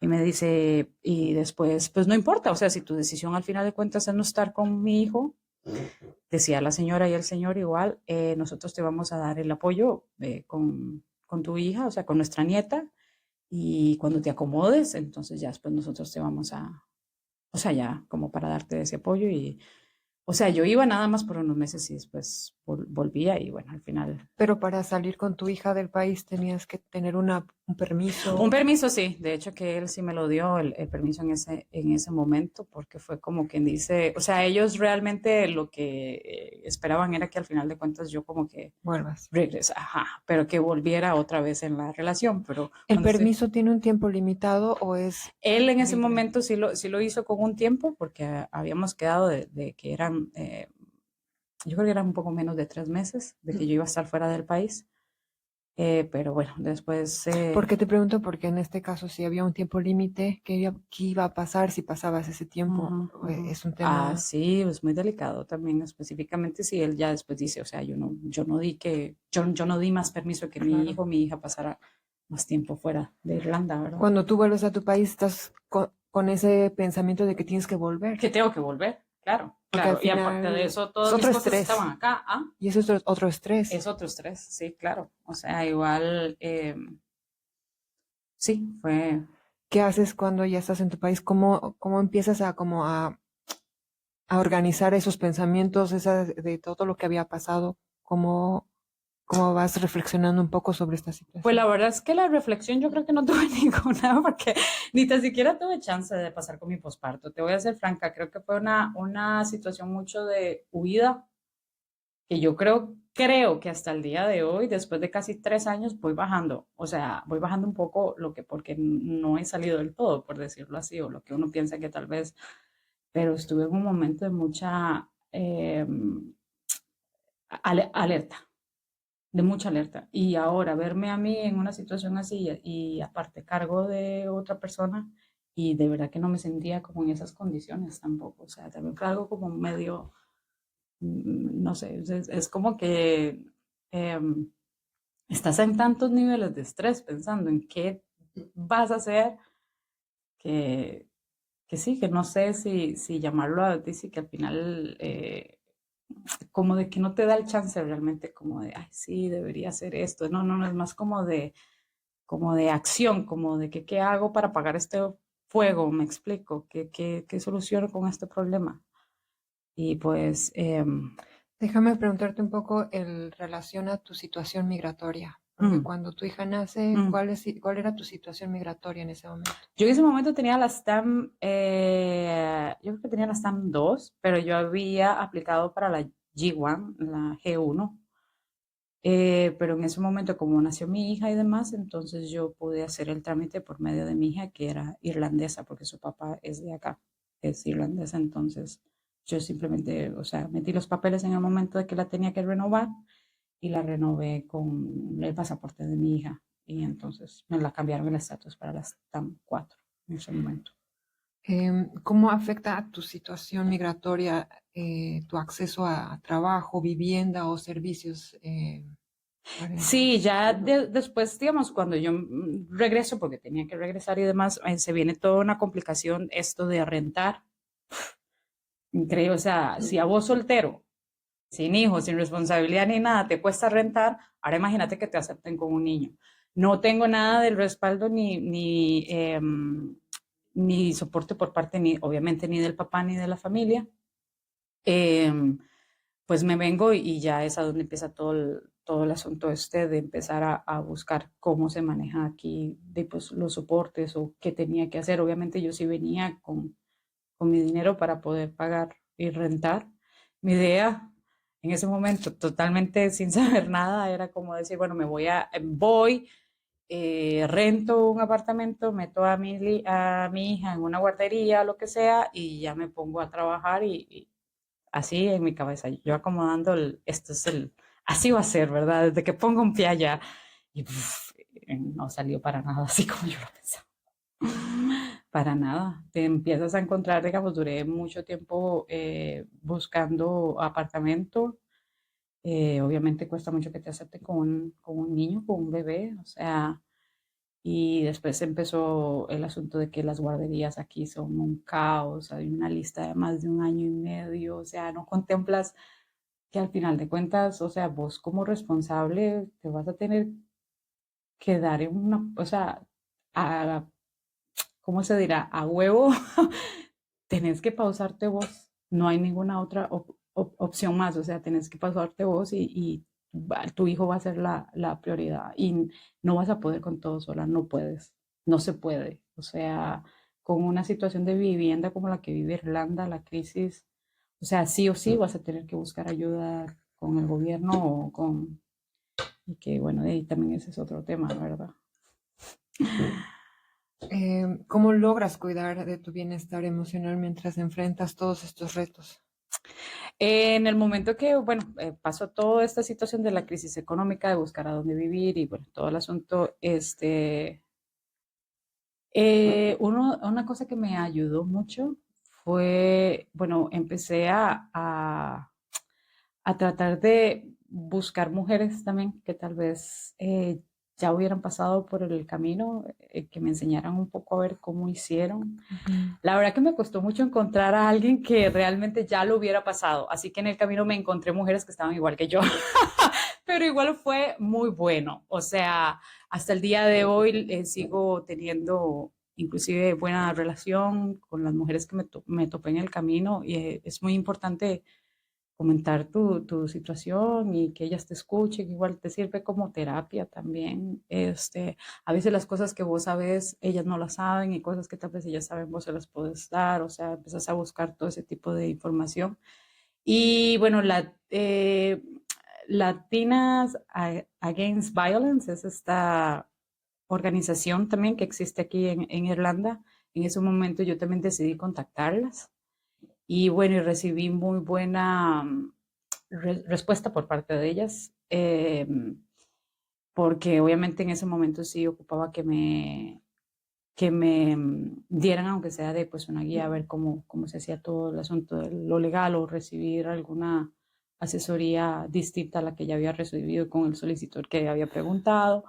y me dice, y después, pues no importa, o sea, si tu decisión al final de cuentas es no estar con mi hijo, decía la señora y el señor igual, nosotros te vamos a dar el apoyo con tu hija, o sea, con nuestra nieta, y cuando te acomodes, entonces ya después nosotros te vamos o sea, ya como para darte ese apoyo y, o sea, yo iba nada más por unos meses y después volvía y bueno, al final Pero para salir con tu hija del país tenías que tener un un permiso. permiso, sí. De hecho, que él sí me lo dio, el permiso en ese momento, porque fue como quien dice, o sea, ellos realmente lo que esperaban era que al final de cuentas yo como que Vuelvas. regresa, ajá, pero que volviera otra vez en la relación. Pero ¿El cuando estoy, permiso tiene un tiempo limitado o es él en ese libre? momento sí lo hizo con un tiempo, porque habíamos quedado de que eran, yo creo que eran un poco menos de 3 meses, de que yo iba a estar fuera del país. Pero bueno, después... ¿Por qué te pregunto? Porque en este caso si había un tiempo límite, ¿qué iba a pasar si pasabas ese tiempo? ujú, ujú. Es un Ah, tema... sí, es muy delicado también, específicamente si él ya después dice, o sea, yo no di más permiso que mi Claro. hijo, mi hija pasara más tiempo fuera de Irlanda, ¿verdad? Cuando tú vuelves a tu país, estás con ese pensamiento de que tienes que volver, Que tengo que volver, claro, porque al claro. Y aparte de final eso, es todas mis otro cosas estaban estrés acá, ¿ah? y eso es otro estrés. Es otro estrés, sí, claro. O sea, igual, sí, fue, ¿Qué haces cuando ya estás en tu país? ¿Cómo empiezas a organizar esos pensamientos, de todo lo que había pasado? ¿Cómo vas reflexionando un poco sobre esta pues la situación? verdad es que la reflexión yo creo que no tuve ninguna, porque ni tan siquiera tuve chance de pasar con mi posparto. Te voy a ser franca, creo que fue una situación mucho de huida, que yo creo que hasta el día de hoy, después de casi 3 años, voy bajando. O sea, voy bajando un poco porque no he salido del todo, por decirlo así, o lo que uno piensa que tal vez, pero estuve en un momento de mucha alerta, de mucha alerta. Y ahora verme a mí en una situación así y aparte cargo de otra persona y de verdad que no me sentía como en esas condiciones tampoco. O sea, también fue algo como medio, no sé, es como que eh, estás en tantos niveles de estrés pensando en qué vas a hacer que, que sí, que no sé si llamarlo a decir que al final como de que no te da el chance realmente como de, ay, sí, debería hacer esto. No, no, no, es más como de acción, como de que qué hago para apagar este fuego, me explico, qué soluciono con este problema. Y pues, Déjame preguntarte un poco en relación a tu situación migratoria, porque mm, cuando tu hija nace, mm. ¿cuál era tu situación migratoria en ese momento? Yo en ese momento tenía la STEM, yo creo que tenía la STEM 2, pero yo había aplicado para la G1, la G1. Pero en ese momento, como nació mi hija y demás, entonces yo pude hacer el trámite por medio de mi hija, que era irlandesa, porque su papá es de acá, es irlandesa. Entonces yo simplemente, o sea, metí los papeles en el momento de que la tenía que renovar y la renové con el pasaporte de mi hija. Y entonces me la cambiaron el estatus para la STAM 4 en ese momento. ¿Cómo afecta a tu situación migratoria tu acceso a trabajo, vivienda o servicios? Sí, ya después, digamos, cuando yo regreso, porque tenía que regresar y demás, se viene toda una complicación esto de rentar. Increíble, o sea, si a vos soltero, sin hijos, sin responsabilidad ni nada, te cuesta rentar, ahora imagínate que te acepten con un niño. No tengo nada del respaldo ni soporte por parte, ni obviamente, ni del papá ni de la familia. Em, pues me vengo y ya es a donde empieza todo el asunto este de empezar a buscar cómo se maneja aquí de, pues, los soportes o qué tenía que hacer. Obviamente yo sí venía con mi dinero para poder pagar y rentar. Mi idea en ese momento, totalmente sin saber nada, era como decir, bueno, rento un apartamento, meto a mi hija en una guardería, lo que sea, y ya me pongo a trabajar y así en mi cabeza, yo acomodando así va a ser, ¿verdad? Desde que pongo un pie allá. Y no salió para nada así como yo lo pensaba. Para nada. Te empiezas a encontrar, digamos, duré mucho tiempo buscando apartamento. Obviamente cuesta mucho que te acepten con un niño, con un bebé, o sea, y después empezó el asunto de que las guarderías aquí son un caos, hay una lista de más de un año y medio, o sea, no contemplas que al final de cuentas, o sea, vos como responsable te vas a tener que dar en o sea, a, ¿cómo se dirá? A huevo, tenés que pausarte vos. No hay ninguna otra opción más, o sea, tenés que pausarte vos y tu hijo va a ser la prioridad y no vas a poder con todo sola, no puedes, no se puede. O sea, con una situación de vivienda como la que vive Irlanda, la crisis, o sea, sí o sí vas a tener que buscar ayuda con el gobierno o con, y que bueno, de ahí también ese es otro tema, ¿verdad? ¿Cómo logras cuidar de tu bienestar emocional mientras enfrentas todos estos retos? En el momento que, bueno, pasó toda esta situación de la crisis económica, de buscar a dónde vivir y, bueno, todo el asunto, una cosa que me ayudó mucho fue, bueno, empecé a tratar de buscar mujeres también que tal vez ya hubieran pasado por el camino, que me enseñaran un poco a ver cómo hicieron. Ujú. La verdad que me costó mucho encontrar a alguien que realmente ya lo hubiera pasado, así que en el camino me encontré mujeres que estaban igual que yo, pero igual fue muy bueno. O sea, hasta el día de hoy sigo teniendo inclusive buena relación con las mujeres que me topé en el camino y es muy importante comentar tu situación y que ellas te escuchen, igual te sirve como terapia también. A veces las cosas que vos sabes, ellas no las saben y cosas que tal vez ellas saben, vos se las puedes dar, o sea, empiezas a buscar todo ese tipo de información. Y bueno, Latinas Against Violence es esta organización también que existe aquí en Irlanda. En ese momento yo también decidí contactarlas y bueno, y recibí muy buena respuesta por parte de ellas, porque obviamente en ese momento sí ocupaba que me dieran, aunque sea de pues una guía, a ver cómo se hacía todo el asunto de lo legal o recibir alguna asesoría distinta a la que ya había recibido con el solicitor que había preguntado.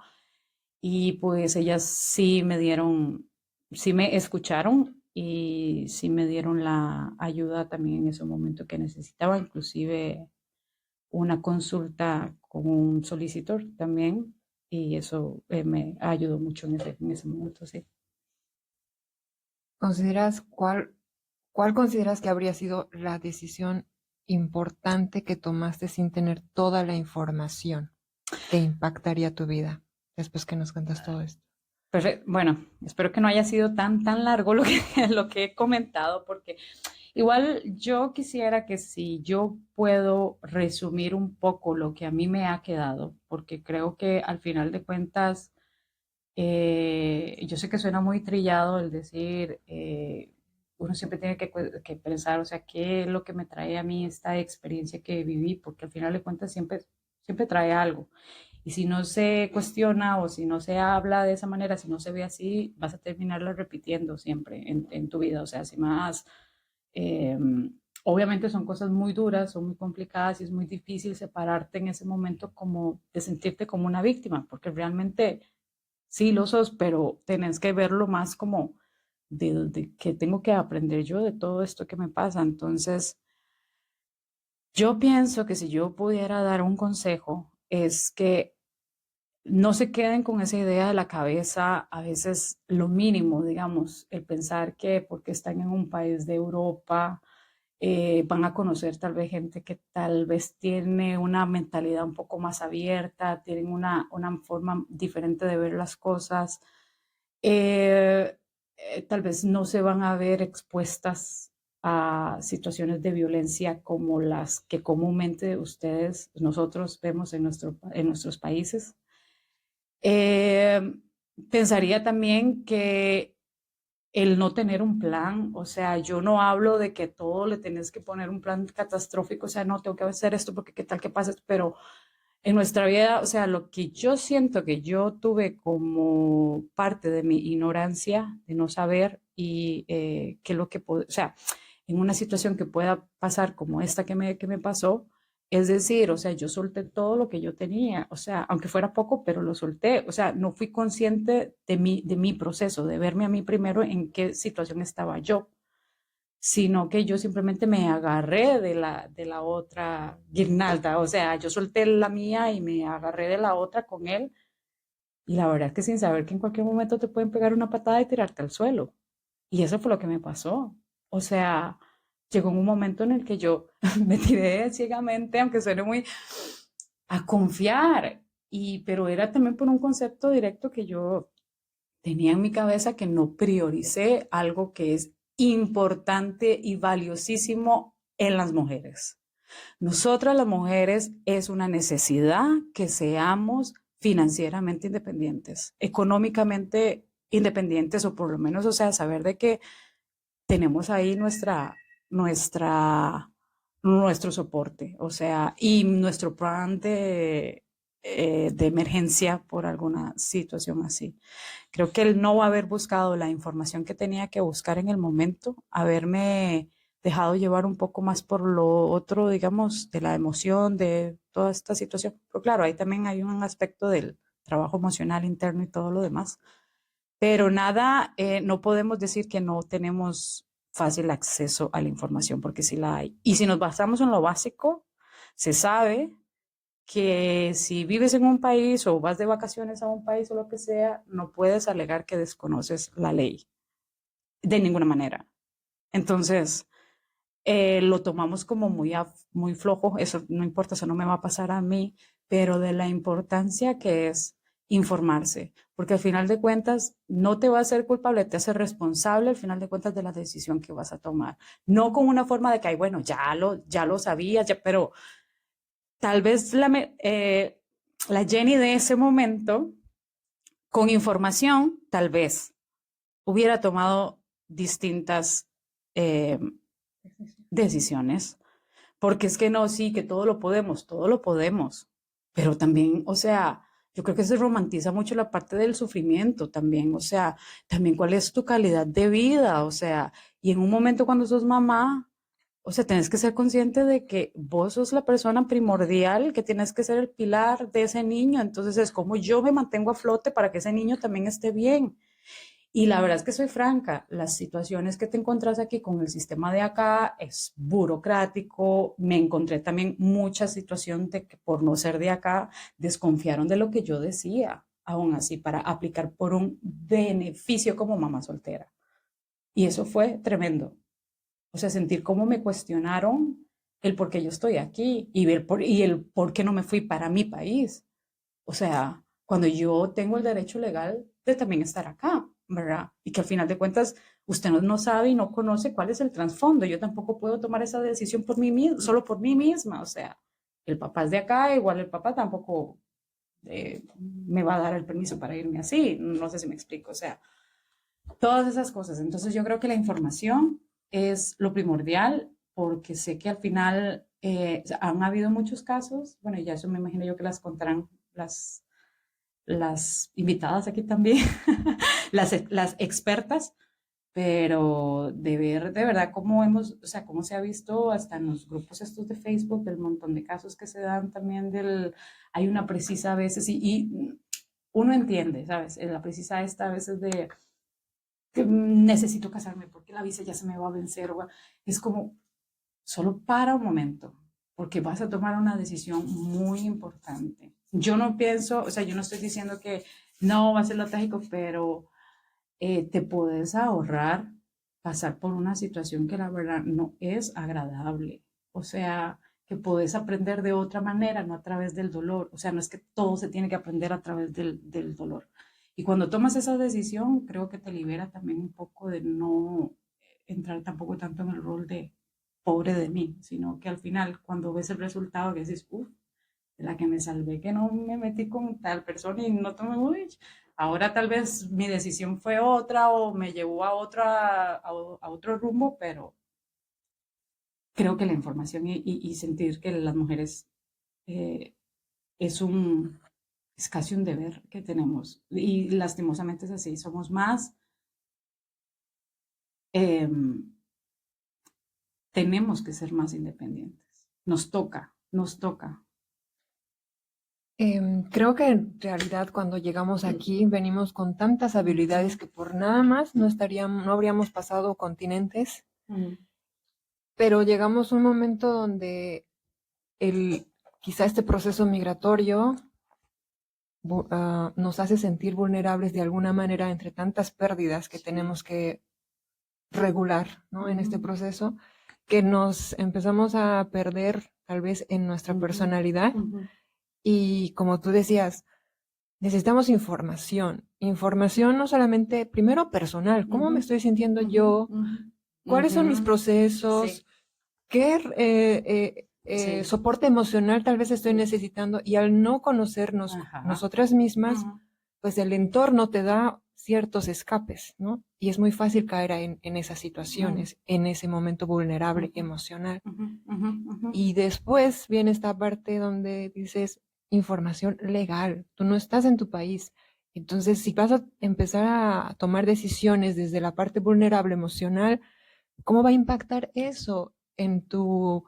Y pues ellas sí me escucharon y sí me dieron la ayuda también en ese momento que necesitaba, inclusive una consulta con un solicitor también, y eso me ayudó mucho en ese momento, sí. ¿Consideras cuál consideras que habría sido la decisión importante que tomaste sin tener toda la información que impactaría tu vida después que nos cuentas todo esto? Perfecto. Bueno, espero que no haya sido tan largo lo que, lo que he comentado, porque igual yo quisiera que si yo puedo resumir un poco lo que a mí me ha quedado, porque creo que al final de cuentas, yo sé que suena muy trillado el decir, uno siempre tiene que pensar, o sea, qué es lo que me trae a mí esta experiencia que viví, porque al final de cuentas siempre trae algo. Y si no se cuestiona o si no se habla de esa manera, si no se ve así, vas a terminarlo repitiendo siempre en tu vida. O sea, si más, eh, obviamente son cosas muy duras, son muy complicadas y es muy difícil separarte en ese momento como de sentirte como una víctima, porque realmente sí lo sos, pero tenés que verlo más como de que tengo que aprender yo de todo esto que me pasa. Entonces, yo pienso que si yo pudiera dar un consejo, es que no se queden con esa idea de la cabeza, a veces lo mínimo, digamos, el pensar que porque están en un país de Europa, van a conocer tal vez gente que tal vez tiene una mentalidad un poco más abierta, tienen una forma diferente de ver las cosas. eh, Tal vez no se van a ver expuestas a situaciones de violencia como las que comúnmente nosotros vemos en nuestros países. Eh, Pensaría también que el no tener un plan, o sea, yo no hablo de que todo le tenés que poner un plan catastrófico, o sea, no tengo que hacer esto porque qué tal que pase, pero en nuestra vida, o sea, lo que yo siento que yo tuve como parte de mi ignorancia, de no saber y qué es lo que puede, o sea, en una situación que pueda pasar como esta que me pasó, es decir, o sea, yo solté todo lo que yo tenía, o sea, aunque fuera poco, pero lo solté, o sea, no fui consciente de mi proceso, de verme a mí primero en qué situación estaba yo, sino que yo simplemente me agarré de la otra guirnalda, o sea, yo solté la mía y me agarré de la otra con él, y la verdad es que sin saber que en cualquier momento te pueden pegar una patada y tirarte al suelo. Y eso fue lo que me pasó. O sea, llegó un momento en el que yo me tiré ciegamente, aunque suene muy, a confiar. Pero era también por un concepto directo que yo tenía en mi cabeza, que no prioricé algo que es importante y valiosísimo en las mujeres. Nosotras las mujeres es una necesidad que seamos financieramente independientes, económicamente independientes, o por lo menos, o sea, saber de que tenemos ahí nuestra, nuestro soporte, o sea, y nuestro plan de emergencia por alguna situación así. Creo que el no haber buscado la información que tenía que buscar en el momento, haberme dejado llevar un poco más por lo otro, digamos, de la emoción, de toda esta situación. Pero claro, ahí también hay un aspecto del trabajo emocional interno y todo lo demás. Pero nada, no podemos decir que no tenemos fácil acceso a la información, porque sí la hay. Y si nos basamos en lo básico, se sabe que si vives en un país o vas de vacaciones a un país o lo que sea, no puedes alegar que desconoces la ley de ninguna manera. Entonces, lo tomamos como muy flojo, eso no importa, eso no me va a pasar a mí, pero de la importancia que es informarse, porque al final de cuentas no te va a hacer culpable, te hace responsable al final de cuentas de la decisión que vas a tomar. No con una forma de que, ay, bueno, ya lo sabías, ya, pero tal vez la Jenny de ese momento, con información, tal vez hubiera tomado distintas eh, decisiones. Porque es que no, sí, que todo lo podemos. Pero también, o sea, yo creo que se romantiza mucho la parte del sufrimiento también, o sea, también cuál es tu calidad de vida, o sea, y en un momento cuando sos mamá, o sea, tienes que ser consciente de que vos sos la persona primordial, que tienes que ser el pilar de ese niño, entonces es como yo me mantengo a flote para que ese niño también esté bien. Y la verdad es que soy franca, las situaciones que te encuentras aquí con el sistema de acá es burocrático. Me encontré también mucha situación de que por no ser de acá desconfiaron de lo que yo decía, aún así, para aplicar por un beneficio como mamá soltera. Y eso fue tremendo. O sea, sentir cómo me cuestionaron el por qué yo estoy aquí y el por qué no me fui para mi país. O sea, cuando yo tengo el derecho legal de también estar acá, ¿verdad? Y que al final de cuentas usted no sabe y no conoce cuál es el trasfondo. Yo tampoco puedo tomar esa decisión por mí misma, solo por mí misma. O sea, el papá es de acá, igual el papá tampoco me va a dar el permiso para irme así. No sé si me explico. O sea, todas esas cosas. Entonces yo creo que la información es lo primordial porque sé que al final han habido muchos casos, bueno, ya eso me imagino yo que las contarán las invitadas aquí también, las expertas, pero de ver de verdad cómo hemos, o sea, cómo se ha visto hasta en los grupos estos de Facebook, del montón de casos que se dan también hay una precisa a veces y uno entiende, ¿sabes? La precisa esta a veces de que necesito casarme porque la visa ya se me va a vencer, es como, solo para un momento, porque vas a tomar una decisión muy importante. Yo no pienso, o sea, yo no estoy diciendo que no va a ser lo trágico, pero te puedes ahorrar pasar por una situación que la verdad no es agradable. O sea, que puedes aprender de otra manera, no a través del dolor. O sea, no es que todo se tiene que aprender a través del dolor. Y cuando tomas esa decisión, creo que te libera también un poco de no entrar tampoco tanto en el rol de pobre de mí, sino que al final, cuando ves el resultado, que dices, uff, de la que me salvé, que no me metí con tal persona y no tomé uy, ahora tal vez mi decisión fue otra o me llevó a otro rumbo, pero creo que la información y sentir que las mujeres eh, es es casi un deber que tenemos y lastimosamente es así, somos más, eh, tenemos que ser más independientes, nos toca. Creo que en realidad cuando llegamos aquí venimos con tantas habilidades que por nada más no habríamos pasado continentes, pero llegamos a un momento donde quizá este proceso migratorio nos hace sentir vulnerables de alguna manera entre tantas pérdidas que tenemos que regular, ¿no? En este proceso, que nos empezamos a perder tal vez en nuestra personalidad y como tú decías, necesitamos información, información no solamente, primero personal, ¿cómo me estoy sintiendo yo? ¿Cuáles son mis procesos? Sí, ¿Qué sí. soporte emocional tal vez estoy necesitando? Y al no conocernos Ajá. nosotras mismas, pues el entorno te da ciertos escapes, ¿no? Y es muy fácil caer en esas situaciones, en ese momento vulnerable emocional. Y después viene esta parte donde dices, información legal, tú no estás en tu país. Entonces, si vas a empezar a tomar decisiones desde la parte vulnerable emocional, ¿cómo va a impactar eso en tu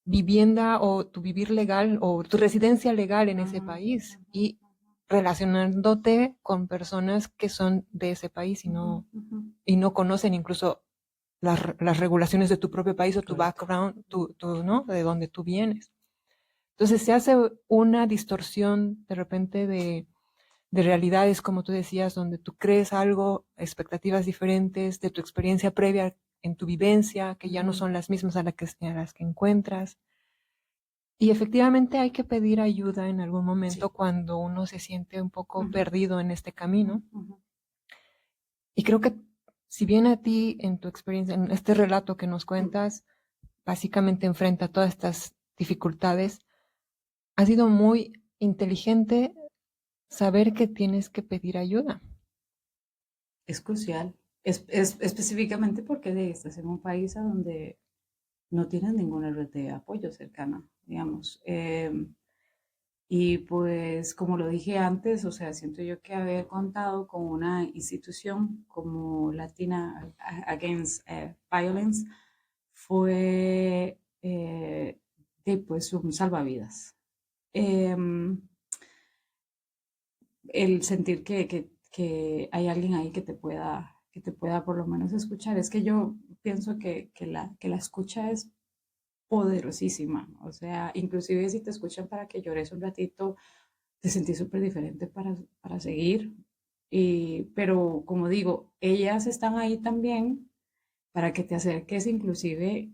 vivienda o tu vivir legal o tu residencia legal en ese país? Y relacionándote con personas que son de ese país y no conocen incluso las regulaciones de tu propio país o tu background, ¿no? De donde tú vienes. Entonces se hace una distorsión de repente de realidades, como tú decías, donde tú crees algo, expectativas diferentes de tu experiencia previa en tu vivencia, que ya no son las mismas a las que encuentras. Y efectivamente hay que pedir ayuda en algún momento cuando uno se siente un poco perdido en este camino. Y creo que si bien a ti, en tu experiencia, en este relato que nos cuentas, básicamente enfrenta todas estas dificultades, ha sido muy inteligente saber que tienes que pedir ayuda. Es crucial, es específicamente porque estás en un país a donde no tienes ninguna red de apoyo cercana, digamos. Y pues, como lo dije antes, o sea, siento yo que haber contado con una institución como Latina Against Violence fue pues un salvavidas. El sentir que hay alguien ahí que te pueda por lo menos escuchar. Es que yo pienso que la escucha es poderosísima. O sea, inclusive si te escuchan para que llores un ratito, te sentís súper diferente para seguir. Pero como digo, ellas están ahí también para que te acerques inclusive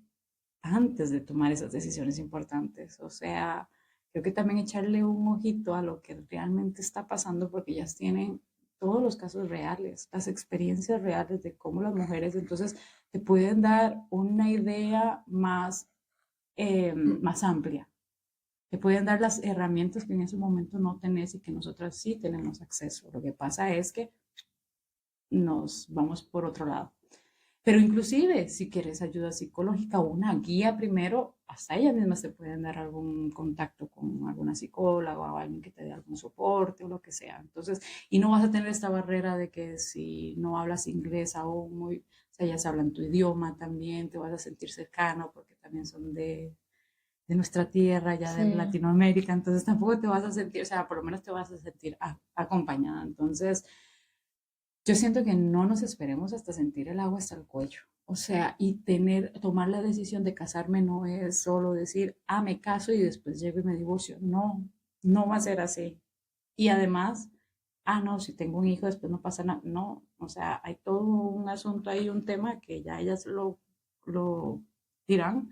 antes de tomar esas decisiones importantes. O sea, creo que también echarle un ojito a lo que realmente está pasando porque ellas tienen todos los casos reales, las experiencias reales de cómo las mujeres entonces te pueden dar una idea más amplia. Te pueden dar las herramientas que en ese momento no tenés y que nosotras sí tenemos acceso. Lo que pasa es que nos vamos por otro lado. Pero inclusive, si quieres ayuda psicológica o una guía primero, hasta ellas mismas te pueden dar algún contacto con alguna psicóloga o alguien que te dé algún soporte o lo que sea. Entonces, y no vas a tener esta barrera de que si no hablas inglés aún muy, o sea, ellas hablan tu idioma también, te vas a sentir cercano porque también son de nuestra tierra, ya de Latinoamérica, entonces tampoco te vas a sentir, o sea, por lo menos te vas a sentir acompañada. Entonces, yo siento que no nos esperemos hasta sentir el agua hasta el cuello. O sea, y tomar la decisión de casarme no es solo decir, me caso y después llego y me divorcio. No, no va a ser así. Y además, no, si tengo un hijo después no pasa nada. No, o sea, hay todo un asunto ahí, un tema que ya ellas lo dirán.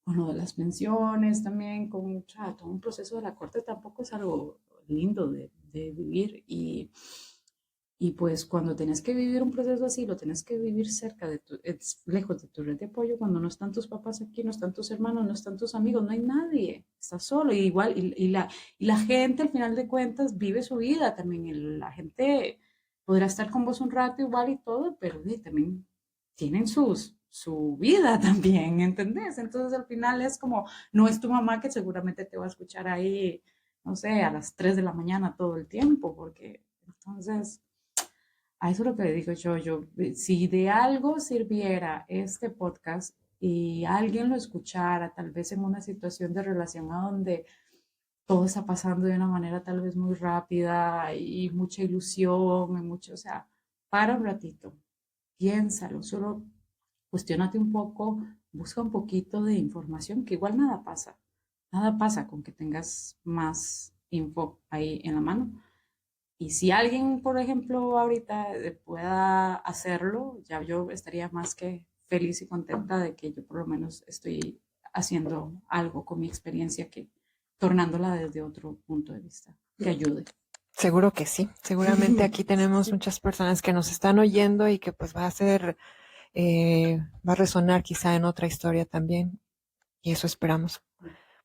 Con lo de las pensiones también, con todo un proceso de la corte tampoco es algo lindo de vivir. Y pues cuando tienes que vivir un proceso así, lo tienes que vivir lejos de tu red de apoyo, cuando no están tus papás aquí, no están tus hermanos, no están tus amigos, no hay nadie, estás solo. Y igual, y la gente al final de cuentas vive su vida también. La gente podrá estar con vos un rato igual y todo, pero también tienen su vida también, ¿entendés? Entonces al final es como, no es tu mamá que seguramente te va a escuchar ahí, no sé, a las 3 de la mañana todo el tiempo, porque entonces a eso es lo que le digo yo, si de algo sirviera este podcast y alguien lo escuchara, tal vez en una situación de relación a donde todo está pasando de una manera tal vez muy rápida y mucha ilusión, y mucho, o sea, para un ratito, piénsalo, solo cuestiónate un poco, busca un poquito de información, que igual nada pasa con que tengas más info ahí en la mano. Y si alguien, por ejemplo, ahorita pueda hacerlo, ya yo estaría más que feliz y contenta de que yo por lo menos estoy haciendo algo con mi experiencia que tornándola desde otro punto de vista, que ayude. Seguro que sí. Seguramente aquí tenemos muchas personas que nos están oyendo y que pues va a resonar quizá en otra historia también. Y eso esperamos.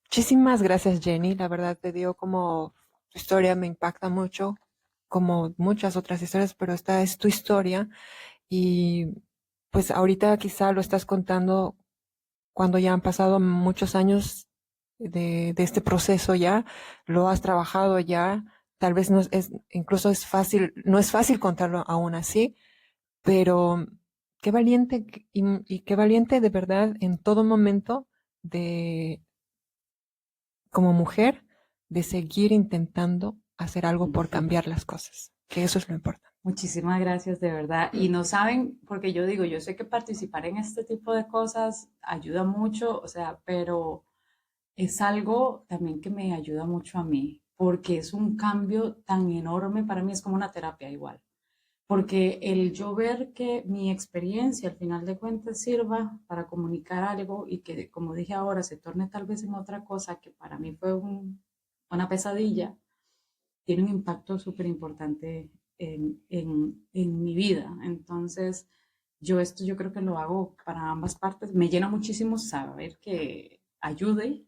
Muchísimas gracias, Jenny. La verdad te digo como tu historia me impacta mucho. como muchas otras historias, pero esta es tu historia y pues ahorita quizá lo estás contando cuando ya han pasado muchos años de este proceso ya, lo has trabajado ya, tal vez no incluso es fácil, no es fácil contarlo aún así, pero qué valiente y qué valiente de verdad en todo momento de, como mujer, de seguir intentando hacer algo por cambiar las cosas, que eso es lo importante. Muchísimas gracias, de verdad. Y no saben, porque yo digo, yo sé que participar en este tipo de cosas ayuda mucho, o sea, pero es algo también que me ayuda mucho a mí, porque es un cambio tan enorme para mí, es como una terapia igual. Porque el yo ver que mi experiencia al final de cuentas sirva para comunicar algo y que, como dije ahora, se torne tal vez en otra cosa que para mí fue una pesadilla, tiene un impacto súper importante en mi vida. Entonces, yo esto yo creo que lo hago para ambas partes. Me llena muchísimo saber que ayude,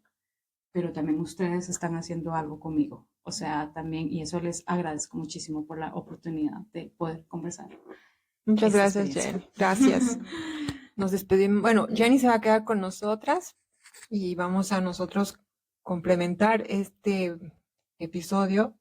pero también ustedes están haciendo algo conmigo. O sea, también, y eso les agradezco muchísimo por la oportunidad de poder conversar Muchas esta gracias, experiencia. Jen. Gracias. Nos despedimos. Bueno, Jenny se va a quedar con nosotras y vamos a nosotros complementar este episodio